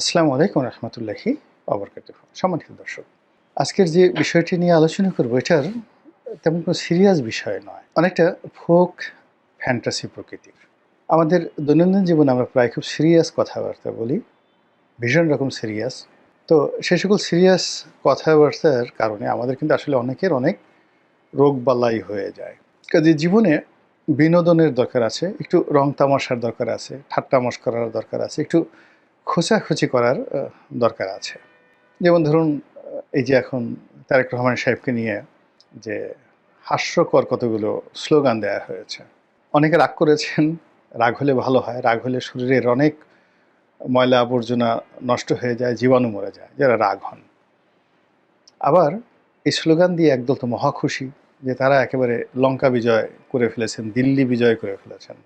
আসসালামু আলাইকুম রহমতুল্লাহি ওবরকাতুহু। সম্মানিত দর্শক, আজকের যে বিষয়টি নিয়ে আলোচনা করব এটার তেমন কোনো সিরিয়াস বিষয় নয়, অনেকটা ফোক ফ্যান্টাসি প্রকৃতির। আমাদের দৈনন্দিন জীবনে আমরা প্রায় খুব সিরিয়াস কথাবার্তা বলি, ভীষণ রকম সিরিয়াস। তো সে সকল সিরিয়াস কথাবার্তার কারণে আমাদের কিন্তু আসলে অনেকের অনেক রোগবালাই হয়ে যায়। কাজে জীবনে বিনোদনের দরকার আছে, একটু রং তামাশার দরকার আছে, ঠাট্টা মশকরার দরকার আছে, একটু খোঁচাখুচি করার দরকার আছে। যেমন ধরুন, এই যে এখন তারেক রহমান সাহেবকে নিয়ে যে হাস্যকর কতগুলো স্লোগান দেয়া হয়েছে। অনেকে রাগ করেছেন, রাগ হলে ভালো হয়, রাগ হলে শরীরের অনেক ময়লা আবর্জনা নষ্ট হয়ে যায়, জীবাণু মরে যায় যারা রাগ হন। আবার এই স্লোগান দিয়ে একদল তো মহা খুশি যে তারা একেবারে লঙ্কা বিজয় করে ফেলেছেন, দিল্লি বিজয় করে ফেলেছেন।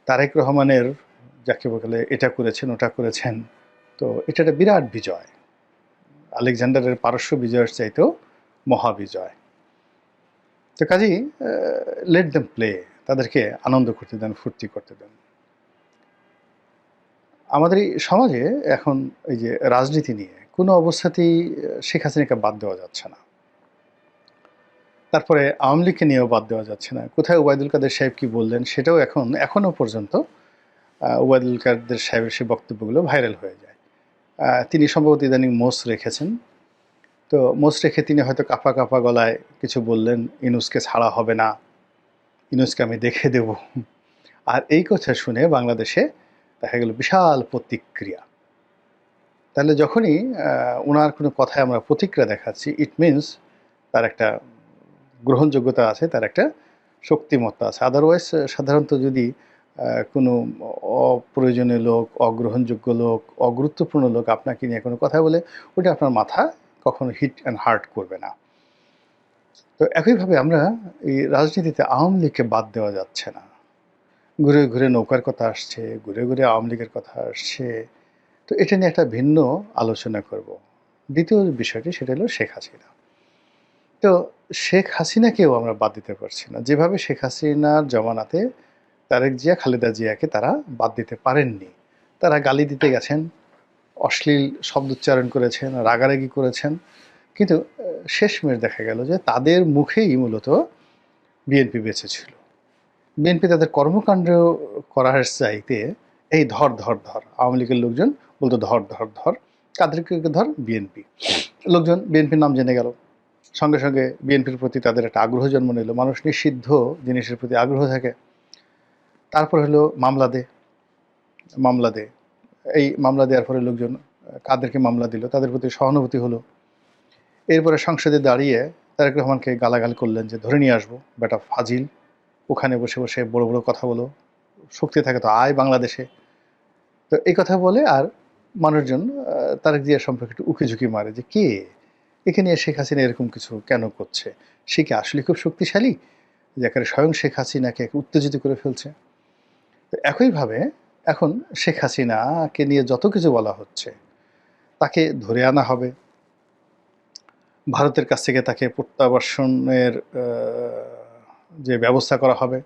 তারেক রহমানের যাকে বলে এটা করেছেন ওটা করেছেন, তো এটা একটা বিরাট বিজয়, আলেকজান্ডারের পারস্য বিজয়ের চাইতেও মহাবিজয়। তো কাজেই লেট দেম প্লে, তাদেরকে আনন্দ করতে দেন, ফুর্তি করতে দেন। আমাদের এই সমাজে এখন এই যে রাজনীতি নিয়ে কোনো অবস্থাতেই শেখ হাসিনাকে বাদ দেওয়া যাচ্ছে না, তারপরে আওয়ামী লীগকে নিয়েও বাদ দেওয়া যাচ্ছে না। কোথায় ওবায়দুল কাদের সাহেব কি বললেন সেটাও এখনও পর্যন্ত ওবায়দুল কাদের সাহেবের সেই বক্তব্যগুলো ভাইরাল হয়ে যায়। তিনি সম্ভবত ইদানিং মোষ রেখেছেন, তো মোষ রেখে তিনি হয়তো কাঁপা কাঁপা গলায় কিছু বললেন, ইউনূসকে ছাড়া হবে না, ইউনূসকে আমি দেখে দেব। আর এই কথা শুনে বাংলাদেশে দেখা গেল বিশাল প্রতিক্রিয়া। তাহলে যখনই ওনার কোনো কথায় আমরা প্রতিক্রিয়া দেখাচ্ছি, ইট মিনস তার একটা গ্রহণযোগ্যতা আছে, তার একটা শক্তিমত্তা আছে। আদারওয়াইজ সাধারণত যদি কোনো অপ্রয়োজনীয় লোক, অগ্রহণযোগ্য লোক, অগুরুত্বপূর্ণ লোক আপনাকে নিয়ে কোনো কথা বলে, ওটা আপনার মাথা কখনো হিট অ্যান্ড হার্ট করবে না। তো একইভাবে আমরা এই রাজনীতিতে আওয়ামী লীগকে বাদ দেওয়া যাচ্ছে না। ঘুরে ঘুরে নৌকার কথা আসছে, ঘুরে ঘুরে আওয়ামী লীগের কথা আসছে। তো এটা নিয়ে একটা ভিন্ন আলোচনা করব। দ্বিতীয় বিষয়টি সেটা হলো শেখ হাসিনা। তো শেখ হাসিনাকেও আমরা বাদ দিতে পারছি না। যেভাবে শেখ হাসিনার জমানাতে তারেক জিয়া, খালেদা জিয়াকে তারা বাদ দিতে পারেননি। তারা গালি দিতে গেছেন, অশ্লীল শব্দোচ্চারণ করেছেন, রাগারাগি করেছেন। কিন্তু শেষমেশ দেখা গেল যে তাদের মুখেই মূলত বিএনপি বেঁচে ছিল। বিএনপি তাদের কর্মকাণ্ড করার চাইতে এই ধর ধর ধর, আওয়ামী লীগের লোকজন বলতো ধর ধর ধর, কাদেরকে ধর, বিএনপি লোকজন বিএনপির নাম জেনে গেল, সঙ্গে সঙ্গে বিএনপির প্রতি তাদের একটা আগ্রহ জন্ম নিল। মানুষ নিষিদ্ধ জিনিসের প্রতি আগ্রহ থাকে। তারপর হলো মামলা দে, মামলা দে, এই মামলা দেওয়ার পরে লোকজন কাদেরকে মামলা দিল তাদের প্রতি সহানুভূতি হলো। এরপরে সংসদে দাঁড়িয়ে তারেক রহমানকে গালাগাল করলেন যে ধরে নিয়ে আসবো, বেটা ফাজিল, ওখানে বসে বসে বড় বড় কথা বলো, শক্তি থাকে তো আয় বাংলাদেশে। তো এই কথা বলে আর মানুষজন তারেক জিয়া সম্পর্কে একটু উকিঝুঁকি মারে যে কে এখানে শেখ হাসিনা এরকম কিছু কেন করছে, সে কি আসলে খুব শক্তিশালী, যে একেবারে স্বয়ং শেখ হাসিনাকে উত্তেজিত করে ফেলছে। তো একইভাবে এখন শেখ হাসিনাকে নিয়ে যত কিছু বলা হচ্ছে, তাকে ধরে আনা হবে, ভারতের কাছ থেকে তাকে প্রত্যাবাসনের যে ব্যবস্থা করা হবে,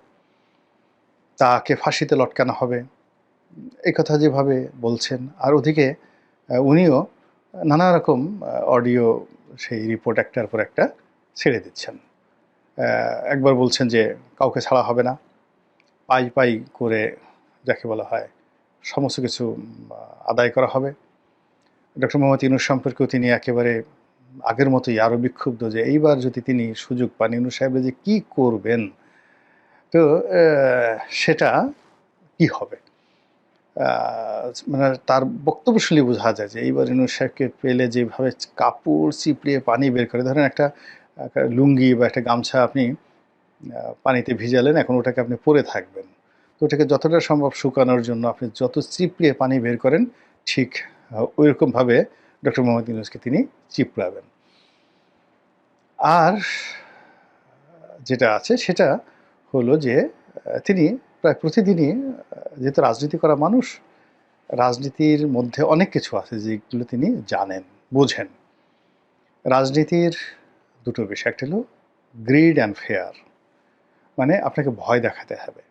তাকে ফাঁসিতে লটকানো হবে, এই কথা যেভাবে বলছেন। আর ওদিকে উনিও নানা রকম অডিও সেই রিপোর্ট একটার পর একটা ছেড়ে দিচ্ছেন। একবার বলছেন যে কাউকে ছাড়া হবে না, পাই পাই করে যাকে বলা হয় সমস্ত কিছু আদায় করা হবে। ডক্টর মোহাম্মদ ইউনূস সম্পর্কেও তিনি একেবারে আগের মতোই আরও বিক্ষুব্ধ যে এইবার যদি তিনি সুযোগ পান, ইউনূস সাহেবের যে কী করবেন, তো সেটা কি হবে। মানে তার বক্তব্য শুনলে বোঝা যায় যে এইবার ইউনূস সাহেবকে পেলে যেভাবে কাপড় চিপড়িয়ে পানি বের করে, ধরেন একটা লুঙ্গি বা একটা গামছা আপনি পানিতে ভিজালেন, এখন ওটাকে আপনি পরে থাকবেন, তো ওটাকে যতটা সম্ভব শুকানোর জন্য আপনি যত চিপড়িয়ে পানি বের করেন, ঠিক ওইরকমভাবে ডক্টর মোহাম্মদ ইউনূসকে তিনি চিপড়াবেন। আর যেটা আছে সেটা হলো যে তিনি প্রায় প্রতিদিনই, যেহেতু রাজনীতি করা মানুষ, রাজনীতির মধ্যে অনেক কিছু আছে যেগুলো তিনি জানেন, বোঝেন। রাজনীতির দুটো বিষয়, একটা হলো গ্রিড অ্যান্ড ফেয়ার, মানে আপনাকে ভয় দেখাতে হবে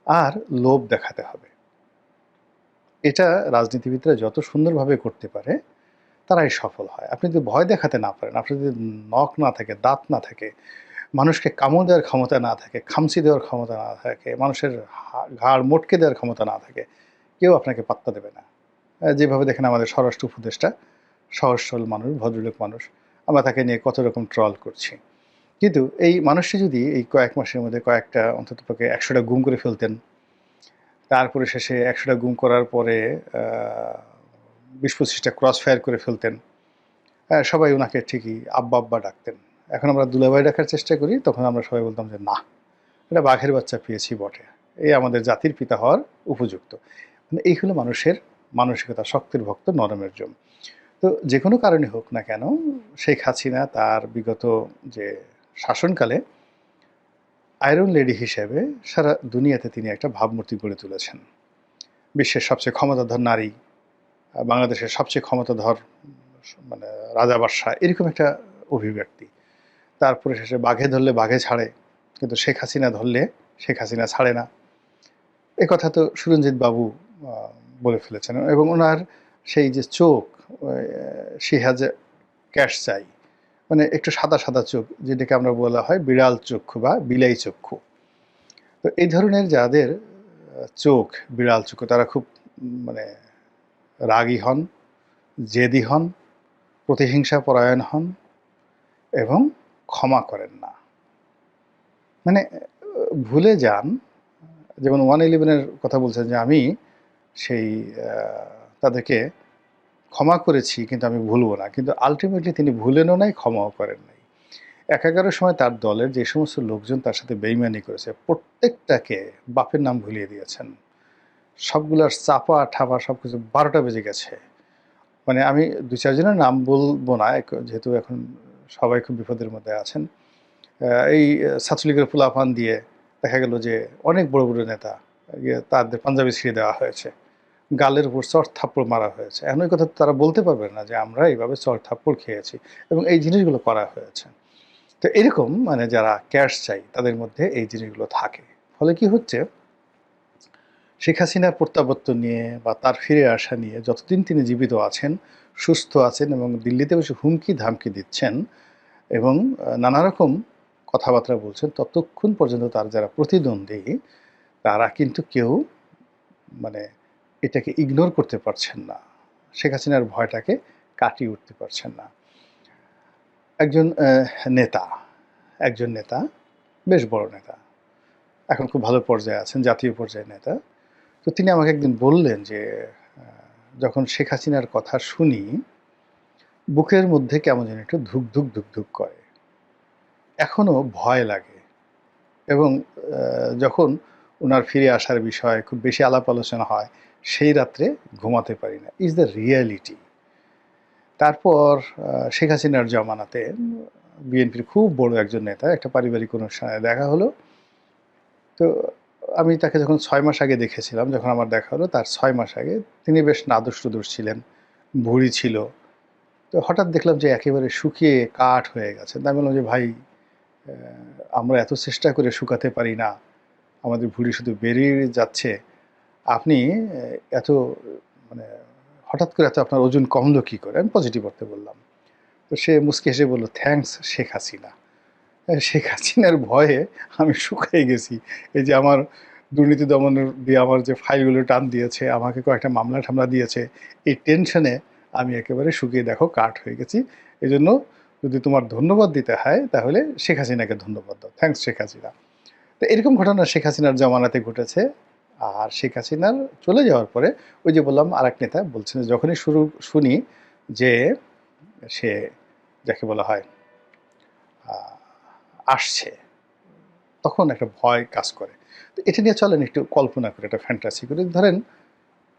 আর লোভ দেখাতে হবে। এটা রাজনীতিবিদরা যত সুন্দরভাবে করতে পারে তারাই সফল হয়। আপনি যদি ভয় দেখাতে না পারেন, আপনার যদি নখ না থাকে, দাঁত না থাকে, মানুষকে কামড় দেওয়ার ক্ষমতা না থাকে, খামচি দেওয়ার ক্ষমতা না থাকে, মানুষের ঘাড় মটকে দেওয়ার ক্ষমতা না থাকে, কেউ আপনাকে পাত্তা দেবে না। যেভাবে দেখেন আমাদের স্বরাষ্ট্র উপদেষ্টা, সহজ সরল মানুষ, ভদ্রলোক মানুষ। আমরা তাকে নিয়ে কত রকম ট্রল করছি। কিন্তু এই মানুষটি যদি এই কয়েক মাসের মধ্যে কয়েকটা অন্ততপক্ষে ১০০ টা গুম করে ফেলতেন, তারপরে শেষে ১০০ টা গুম করার পরে ২০-২৫ টা ক্রস ফায়ার করে ফেলতেন, সবাই উনাকে ঠিকই আব্বা, আব্বা ডাকতেন। এখন আমরা দুলাভাই ডাকার চেষ্টা করি, তখন আমরা সবাই বলতাম যে, "না, এটা বাঘের বাচ্চা পেয়েছি বটে। এই আমাদের জাতির পিতা হওয়ার উপযুক্ত।" মানে এই হলো মানুষের মানসিকতা, শক্তের ভক্ত নরমের জম। তো যেকোনো কারণে হোক না কেন, শেখ হাসিনা তার বিগত যে শাসনকালে আয়রন লেডি হিসেবে সারা দুনিয়াতে তিনি একটা ভাবমূর্তি গড়ে তুলেছেন। বিশ্বের সবচেয়ে ক্ষমতাধর নারী, বাংলাদেশের সবচেয়ে ক্ষমতাধর মানে রাজা বাদশাহ, এরকম একটা অভিব্যক্তি। তারপরে শেষে বাঘে ধরলে বাঘে ছাড়ে, কিন্তু শেখ হাসিনা ধরলে শেখ হাসিনা ছাড়ে না। একথা তো সুরঞ্জিত বাবু বলে ফেলেছেন, এবং ওনার সেই যে চোখ, she has a cat's eye, মানে একটু সাদা সাদা চোখ, যেটাকে আমরা বলা হয় বিড়াল চক্ষু বা বিলাই চক্ষু। তো এই ধরনের যাদের চোখ বিড়াল চক্ষু, তারা খুব মানে রাগী হন, জেদি হন, প্রতিহিংসা পরায়ণ হন এবং ক্ষমা করেন না। মানে ভুলে যান, যেমন 111-এর কথা বলছেন যে আমি সেই তাদেরকে ক্ষমা করেছি কিন্তু আমি ভুলবো না, কিন্তু আলটিমেটলি তিনি ভুলেনও নাই, ক্ষমাও করেন নাই। একাগারের সময় তার দলের যে সমস্ত লোকজন তার সাথে বেইমানি করেছে, প্রত্যেকটাকে বাপের নাম ভুলিয়ে দিয়েছেন। সবগুলার চাপা ঠাপা সব কিছু 12টা বেজে গেছে। মানে আমি 2-4 জনের নাম বলবো না, যেহেতু এখন সবাই খুব বিপদের মধ্যে আছেন। এই ছাত্রলীগের পোলাপান দিয়ে দেখা গেল যে অনেক বড় বড় নেতা, তাদের পাঞ্জাবি ছিঁড়ে দেওয়া হয়েছে, গালের উপর চড় থাপ্পড় মারা হয়েছে। এখন ওই কথা তারা বলতে পারবে না যে আমরা এইভাবে চড় থাপ্পড় খেয়েছি, এবং এই জিনিসগুলো করা হয়েছে। তো এরকম মানে যারা ক্যাশ চাই তাদের মধ্যে এই জিনিসগুলো থাকে। ফলে কি হচ্ছে, শেখ হাসিনার প্রত্যাবর্তন নিয়ে বা তার ফিরে আসা নিয়ে যতদিন তিনি জীবিত আছেন, সুস্থ আছেন এবং দিল্লিতে বসে হুমকি ধামকি দিচ্ছেন এবং নানা রকম কথাবার্তা বলছেন, ততক্ষণ পর্যন্ত তার যারা প্রতিদ্বন্দ্বী তারা কিন্তু কেউ মানে এটাকে ইগনোর করতে পারছেন না। শেখ হাসিনার ভয়টাকে কাটিয়ে উঠতে পারছেন না। একজন নেতা, একজন নেতা, বেশ বড় নেতা, এখন খুব ভালো পর্যায়ে আছেন, জাতীয় পর্যায়ের নেতা। তো তিনি আমাকে একদিন বললেন যে যখন শেখ হাসিনার কথা শুনি, বুকের মধ্যে কেমন যেন একটু ধুক ধুক ধুক ধুক করে, এখনো ভয় লাগে। এবং যখন ওনার ফিরে আসার বিষয়ে খুব বেশি আলাপ আলোচনা হয়, সেই রাত্রে ঘুমাতে পারি না। Is the reality. তারপর শেখ হাসিনার জমানাতে বিএনপির খুব বড় একজন নেতা একটা পারিবারিক অনুষ্ঠানে দেখা হলো। তো আমি তাকে যখন ৬ মাস আগে দেখেছিলাম, যখন আমার দেখা হলো তার ৬ মাস আগে, তিনি বেশ নাদুস-নুদুস ছিলেন, ভুঁড়ি ছিল। তো হঠাৎ দেখলাম যে একেবারে শুকিয়ে কাঠ হয়ে গেছে। আমি বললাম যে, "ভাই, আমরা এত চেষ্টা করে শুকাতে পারি না, আমাদের ভুঁড়ি শুধু বেরিয়ে যাচ্ছে। আপনি এত মানে হঠাৎ করে এত আপনার ওজন কমলো কী করে?" আমি পজিটিভ অর্থে বললাম। তো সে মুচকি হেসে বলল, "থ্যাঙ্কস শেখ হাসিনা।" শেখ হাসিনার ভয়ে আমি শুকিয়ে গেছি। এই যে আমার দুর্নীতি দমনের দিয়ে আমার যে ফাইলগুলো টান দিয়েছে, আমাকে কয়েকটা মামলা-টামলা দিয়েছে, এই টেনশনে আমি একেবারে শুকিয়ে দেখো কাঠ হয়ে গেছি। এজন্য যদি তোমার ধন্যবাদ দিতে হয় তাহলে শেখ হাসিনাকে ধন্যবাদ দাও। থ্যাঙ্কস শেখ হাসিনা। তো এরকম ঘটনা শেখ হাসিনার জমানাতে ঘটেছে। আর শেখ হাসিনার চলে যাওয়ার পরে ওই যে বললাম আরেক নেতা বলছেন যে যখনই শুনি যে সে যাকে বলা হয় আসছে, তখন একটা ভয় কাজ করে। তো এটা নিয়ে চলেন একটু কল্পনা করে, একটা ফ্যান্টাসি করে। ধরেন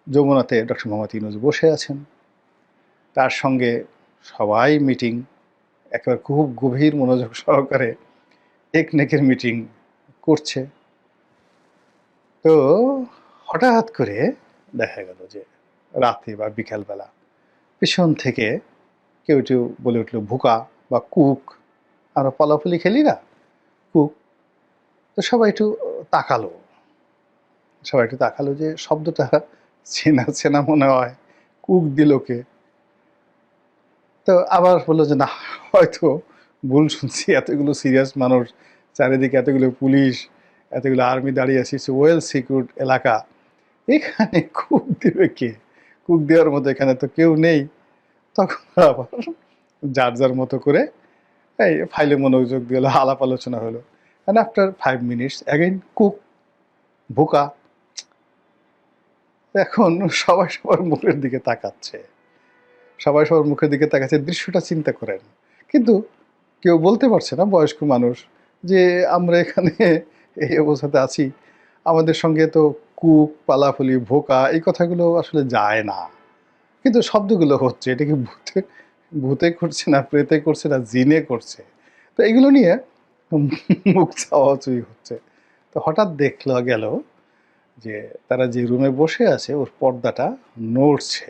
যমুনাতে ডক্টর মোহাম্মদ ইউনূস বসে আছেন, তার সঙ্গে সবাই মিটিং, একেবারে খুব গভীর মনোযোগ সহকারে একনেকের মিটিং করছে। তো হঠাৎ করে দেখা গেল যে রাতে বা বিকালবেলা পেছন থেকে কেউ বলে উঠল ভুকা বা কুক। আমরা পলাপুলি খেলি না, কুক। তো সবাই একটু তাকালো, সবাই একটু তাকালো যে শব্দটা চেনা চেনা মনে হয়, কুক দিল কে? তো আবার বললো যে না, হয়তো ভুল শুনছি, এতগুলো সিরিয়াস মানুষ, চারিদিকে এতগুলো পুলিশ, এতগুলো আর্মি দাঁড়িয়ে আছে, ওয়েল সিকিউরড এলাকা, এখানে কুক দিবে কে? কুক দেওয়ার মতো এখানে তো কেউ নেই। তখন আবার যার যার মতো করে এই ফাইলে মনোযোগ দিয়ে আলাপ আলোচনা হলো। And after 5 minutes again cook, ভুকা। এখন সবাই সবার মুখের দিকে তাকাচ্ছে, সবাই সবার মুখের দিকে তাকাচ্ছে, দৃশ্যটা চিন্তা করেন। কিন্তু কেউ বলতে পারছে না, বয়স্ক মানুষ, যে আমরা এখানে এই অবস্থাতে আছি, আমাদের সঙ্গে তো কুক, পালাফুলি, ভোকা এই কথাগুলো আসলে যায় না, কিন্তু শব্দগুলো হচ্ছে। এটা কি ভূতে ভূতে করছে না, প্রেতে করছে না, জিনে করছে? তো এগুলো নিয়ে মুখ চাওয়াচুই হচ্ছে। তো হঠাৎ দেখলো গেল যে তারা যে রুমে বসে আছে ওর পর্দাটা নড়ছে,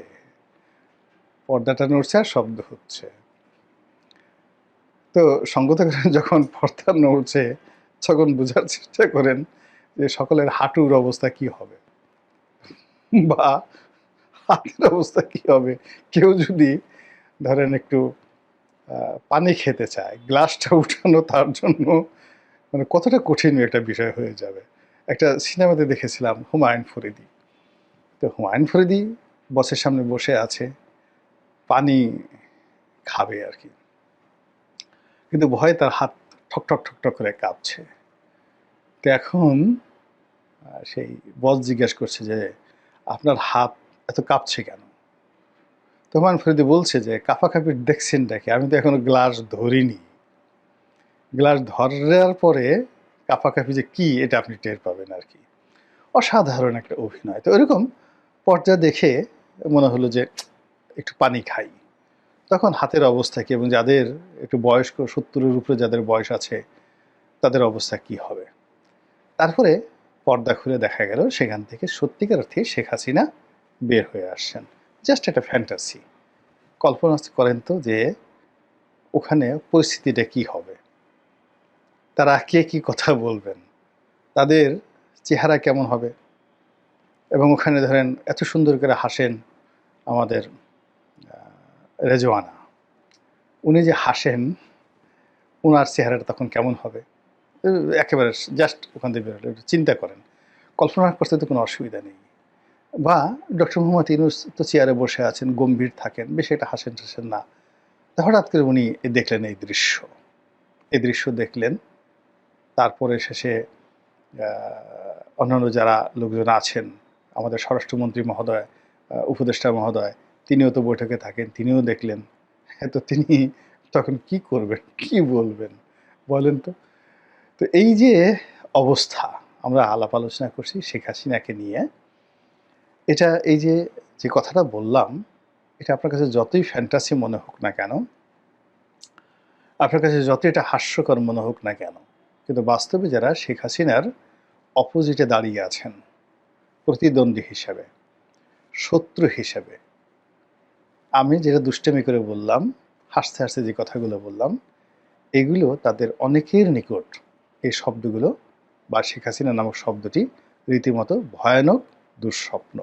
পর্দাটা নড়ছে আর শব্দ হচ্ছে। তো সঙ্গত করেন যখন পর্দা নড়ছে তখন বোঝার চেষ্টা করেন যে সকলের হাঁটুর অবস্থা কি হবে বা হাতের অবস্থা কি হবে। কেউ যদি ধরেন একটু পানি খেতে চায়, গ্লাসটা উঠানো তার জন্য মানে কতটা কঠিন একটা বিষয় হয়ে যাবে। একটা সিনেমাতে দেখেছিলাম হুমায়ুন ফরিদি। তো হুমায়ুন ফরিদি বসের সামনে বসে আছে, পানি খাবে আর কি, কিন্তু ভয়ে তার হাত ঠক ঠক ঠক ঠক করে কাঁপছে। তো এখন সেই বস জিজ্ঞেস করছে যে আপনার হাত এত কাঁপছে কেন? তো হুমায়ুন ফরিদি বলছে যে কাঁপাকাঁপির দেখছেন নাকি, আমি তো এখনো গ্লাস ধরিনি, গ্লাস ধরার পরে কাঁপাকাঁপি যে কি এটা আপনি টের পাবেন আর কি। অসাধারণ একটা অভিনয়। তো এরকম পর্যায়ে দেখে মনে হলো যে একটু পানি খাই। তখন হাতের অবস্থা কি, এবং যাদের একটু বয়স্ক 70-এর উপরে যাদের বয়স আছে তাদের অবস্থা কি হবে। তারপরে পর্দা খুলে দেখা গেল সেখান থেকে সত্যিকার অর্থে শেখ হাসিনা বের হয়ে আসছেন। জাস্ট একটা ফ্যান্টাসি। কল্পনা করেন তো যে ওখানে পরিস্থিতিটা কি হবে, তারা কে কি কথা বলবেন, তাদের চেহারা কেমন হবে। এবং ওখানে ধরেন এত সুন্দর করে হাসেন আমাদের রেজওয়ানা, উনি যে হাসেন ওনার চেহারাটা তখন কেমন হবে। একেবারে জাস্ট ওখান থেকে বেরোলে একটু চিন্তা করেন, কল্পনা করতে তো কোনো অসুবিধা নেই। বা ডক্টর মোহাম্মদ ইউনূস তো চেয়ারে বসে আছেন, গম্ভীর থাকেন, বেশি একটা হাসেন টাসেন না। তা হঠাৎ করে উনি দেখলেন এই দৃশ্য দেখলেন। তারপরে শেষে অন্যান্য যারা লোকজন আছেন, আমাদের স্বরাষ্ট্রমন্ত্রী মহোদয়, উপদেষ্টা মহোদয়, তিনিও তো বৈঠকে থাকেন, তিনিও দেখলেন। হ্যাঁ, তো তিনি তখন কি করবেন, কি বলবেন বলেন তো? তো এই যে অবস্থা, আমরা আলাপ আলোচনা করছি শেখ হাসিনাকে নিয়ে, এটা এই যে যে কথাটা বললাম, এটা আপনার কাছে যতই ফ্যান্টাসি মনে হোক না কেন, আপনার কাছে যতই এটা হাস্যকর মনে হোক না কেন, কিন্তু বাস্তবে যারা শেখ হাসিনার অপোজিটে দাঁড়িয়ে আছেন, প্রতিদ্বন্দ্বী হিসাবে, শত্রু হিসাবে, আমি যেটা দুষ্টামি করে বললাম, হাসতে হাসতে যে কথাগুলো বললাম, এগুলো তাদের অনেকের নিকট এই শব্দগুলো বা শেখ হাসিনা নামক শব্দটি রীতিমতো ভয়ানক দুঃস্বপ্ন।